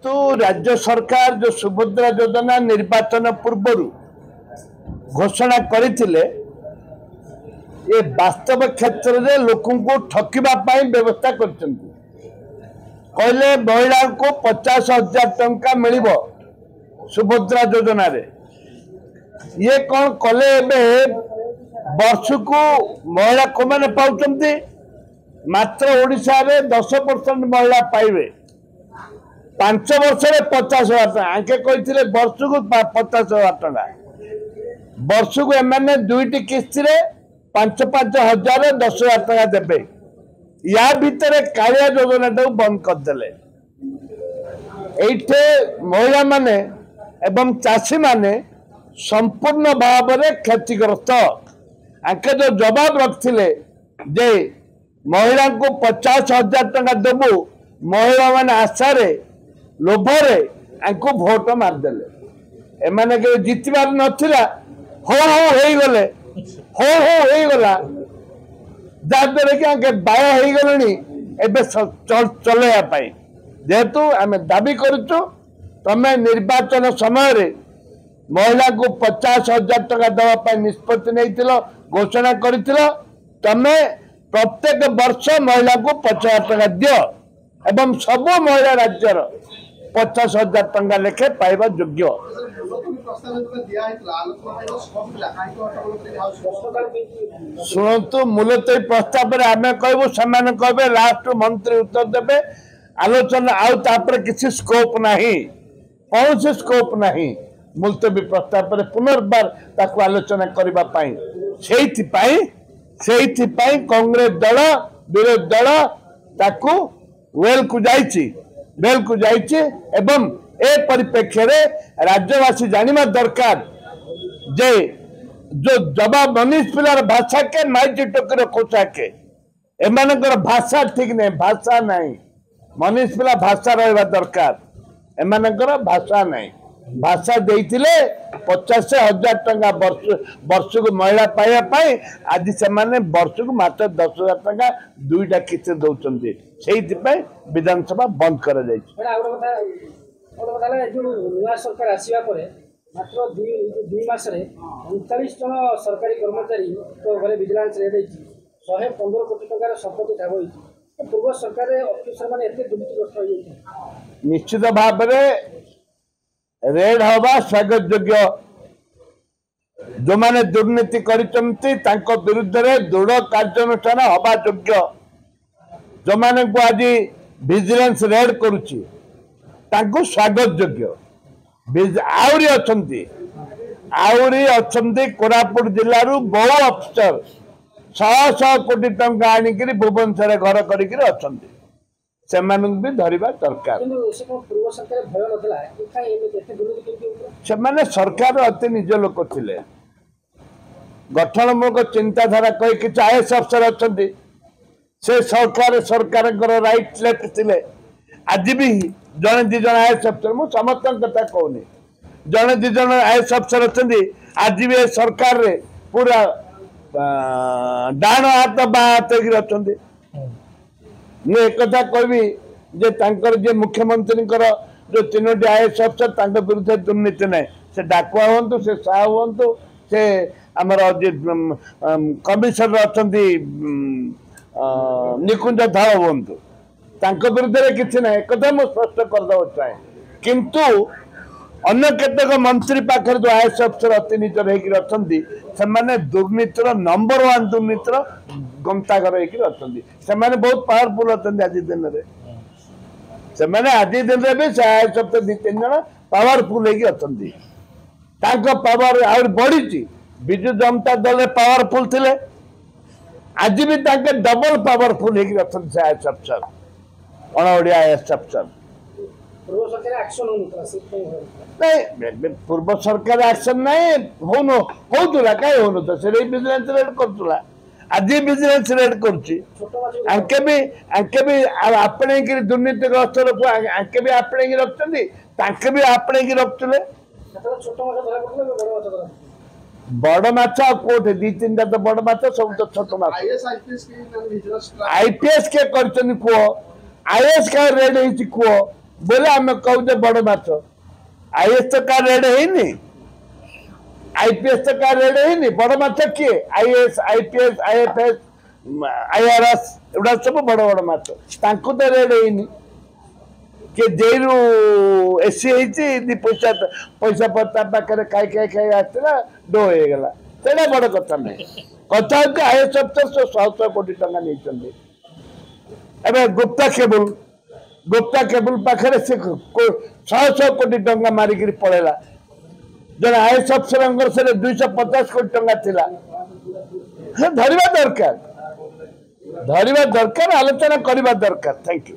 तो राज्य सरकार जो सुभद्रा योजना निर्वाचन पूर्व घोषणा करथिले ये वास्तव क्षेत्र में लोक ठकिबा व्यवस्था करछन्ती। कहले महिला को 50,000 टंका मिल सुभद्रा योजना रे ये कौन कले वर्ष को महिला को मैंने पाउछन्ती मात्र ओडिशा रे 10% महिला पाइबे 5 वर्ष 50,000 टका आके कहते वर्ष को 50,000 टका वर्ष को एमाने दुईटी किस्ती रे 5-5 हजार 10,000 टका देबे। या भितर कालिया योजना टाक बंद करदेले। एठे महिला माने एवं चाषी माने संपूर्ण भाव में क्षतिग्रस्त। आके जो जवाब रखिले जे महिला को 50,000 टका देबू महिला माने आशा रे लोभरे आंको भोट मारदेले। एमाने के जितबार नथिला हो गले हो गला जाद्वारा कि आगे बाय हो गले एबे चलैया पाई जेहेतु आम दाबी करुचु तमे निर्वाचन समय रे महिला को 50,000 टका देवाई निष्पत्ति नहीं घोषणा कर तमे प्रत्येक वर्ष महिला को 50,000 टका दियो एवं सब महिला राज्यर 50,000 टंका लेखे पाइबा योग्य। शुणु मूलत प्रस्ताव आम कहूँ से कहे लास्ट मंत्री उत्तर देवे आलोचना आउे किसी स्कोप नहीं कौन से स्कोप नहीं मुलतवी प्रस्ताव पुनर्बार ताकू आलोचना करने कांग्रेस दल विरोधी दल ताकू वेल को जाइए एवं ए परिप्रेक्ष्य राज्यवासी जानिबा दरकार जे जो जवाब मनीष पिलार भाषा के माइटी टोकर कोचा के एमानकर भाषा ठीक नहीं भाषा नहीं मनीष पिला भाषा रहा दरकार एमानकर भाषा नहीं भाषा देइथिले 50,000 टंका वर्ष को महिला पाइबा आज से वर्ष को मात्र 10,000 टंका दुईटा किस्ती दौरान से विधानसभा बंद कर सरकार आसवा मात्र 2 मास 39 जन सरकारी कर्मचारी घरे विजिलेंस रेड 115 कोटी टकर संपत्ति ठाब होती पूर्व सरकार अफिसर मैंने दुर्नीतिग्रस्त हो निश्चित भाव रेड हवा स्वागत योग्य जो माने दुर्नीति करचंती तांको विरुद्ध रे दृढ़ कार्यानुष्ठान हवा योग्य जो माने को आज विजिलेंस रेड करुची तांको स्वागत योग्य आउरी अच्छंती कोरापुट जिल्ला रु बहु अफिसर 100 कोटी टंका आनिक भुवनेश्वर घर करिक अच्छंती से भी धरवा दरकार से सरकार अति निज लोक थे गठनमूलक चिंताधारा कही किसी आईएएस अफसर अच्छा से सरकार राइट लेफ्ट थे आज भी जड़े दि जन आईएएस अफसर मुझ समस्त कथा कहूनी जड़े दि जन आईएएस अफसर अच्छा आज भी सरकार रे पूरा डाण हाथ बा हाथ अच्छा मुझे एक कहबी जे मुख्यमंत्री जो 3टी आईएएस अफसर विरुद्ध दुर्नीति ना से डाकुआ हूँ से साह हूँ से आमर कमिशनर अच्छा निकुंज धाव हूँ विरुद्ध किसी ना एक मुझे स्पष्ट करदे चाहे किंतु अन्य केतक मंत्री पाखे जो आईएएस अफसर अति निजर होती दुर्नीतिर नंबर 1 दुर्नीतिर गंताघर अच्छा बहुत पावरफुल अच्छा आज दिन में आज दिन में भी आईएएस अफसर 2-3 जन पावरफुल अच्छा पावर आ बढ़ी विजु जनता दल पावरफुल थे आज भी डबल पावरफुल अच्छा आईएएस अफसर अणओडिया आईएएस अफसर नहीं पूर्व सरकार एक्शन नहीं होता कहीं हो विजिलेंस रेड करूला आज विजिलेंस रेड करके भी आपणे दुर्नीतिग्रस्त लोक आंके भी आपणे रखते भी आपणे रखुले बड़ माछ कोटे 2-3टा तो बड़ माछ सब तो छोट माछ आईपीएस के कर आईएएस का रेड हो बोले आम कहूचे बड़ माछ आईएएस तो का रेड है आईपीएस तो का रेड है बड़ माछ किए आईएएस आईपीएस आईएफएस आईआरएस एगुड़ा सब बड़ बड़ माछ तांको तो रेड है कि जेलू एसी होती पैसा पैसा पता पाखे खाई खाई खाई आसला डो हो गला सेटा बड़ कथा नहीं कथा होती आईएएस अफिसर 100 कोटी टंका नहीं एवं गुप्ता केबुल पाखे से 100 कोटी टंका मारिक पड़ेगा जन आईएएस अफिसर से 250 कोटी टंका थिला धरवा दरकार आलोचना करवा दरकार थैंक यू।